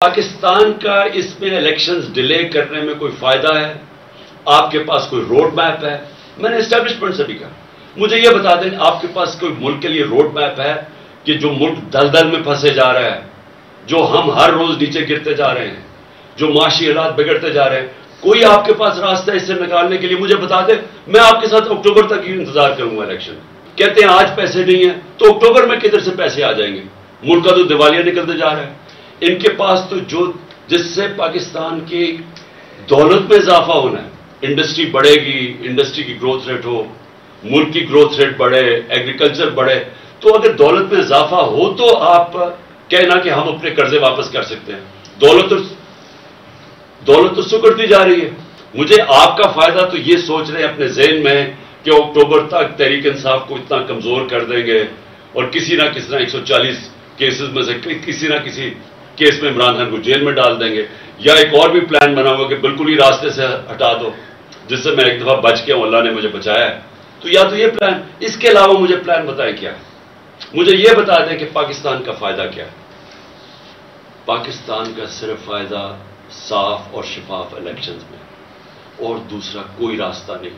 پاکستان کا اس میں elections delay کرنے میں کوئی فائدہ ہے؟ آپ کے پاس کوئی روڈ میپ ہے؟ میں نے اسٹیبلشمنٹ سے بھی کہا مجھے یہ بتا دیں آپ کے پاس کوئی ملک کے لیے روڈ میپ ہے کہ جو ملک دلدل میں پھنسے جا رہا ہے، جو ہم ہر روز نیچے گرتے جا رہے ہیں، جو معاشی حالات بگڑتے جا رہے ہیں، کوئی آپ کے پاس راستہ اس سے نکالنے کے لیے مجھے بتا دیں؟ میں آپ کے ساتھ اکتوبر تک ہی انتظار کروں گا الیکشن۔ کہتے ہیں آج پیسے نہیں ہیں تو اکتوبر میں کدھر سے پیسے آ جائیں گے؟ ملک کا تو دیوالیہ نکلتے جا رہا ہے۔ ان کے پاس تو جس سے پاکستان کی دولت میں اضافہ ہونا ہے، انڈسٹری بڑھے گی، انڈسٹری کی گروتھ ریٹ ہو، ملک کی گروتھ ریٹ بڑھے، ایگریکلچر بڑھے، تو اگر دولت میں اضافہ ہو تو آپ کہنا کہ ہم اپنے قرضے واپس کر سکتے ہیں۔ دولت تو سکڑتی جا رہی ہے۔ مجھے آپ کا فائدہ تو یہ سوچ رہے ہیں اپنے ذہن میں کہ اکتوبر تک تحریک انصاف کو اتنا کمزور کر دیں گے اور کسی نہ کسی طرح 140 کیسز میں سے کسی نہ کسی کیس میں عمران خان کو جیل میں ڈال دیں گے، یا ایک اور بھی پلان بنا ہوا کہ بالکل ہی راستے سے ہٹا دو، جس سے میں ایک دفعہ بچ گیا ہوں، اللہ نے مجھے بچایا ہے۔ تو یا تو یہ پلان، اس کے علاوہ مجھے پلان بتائیں کیا ہے؟ مجھے یہ بتا دیں کہ پاکستان کا فائدہ کیا ہے؟ پاکستان کا صرف فائدہ صاف اور شفاف الیکشنز میں، اور دوسرا کوئی راستہ نہیں۔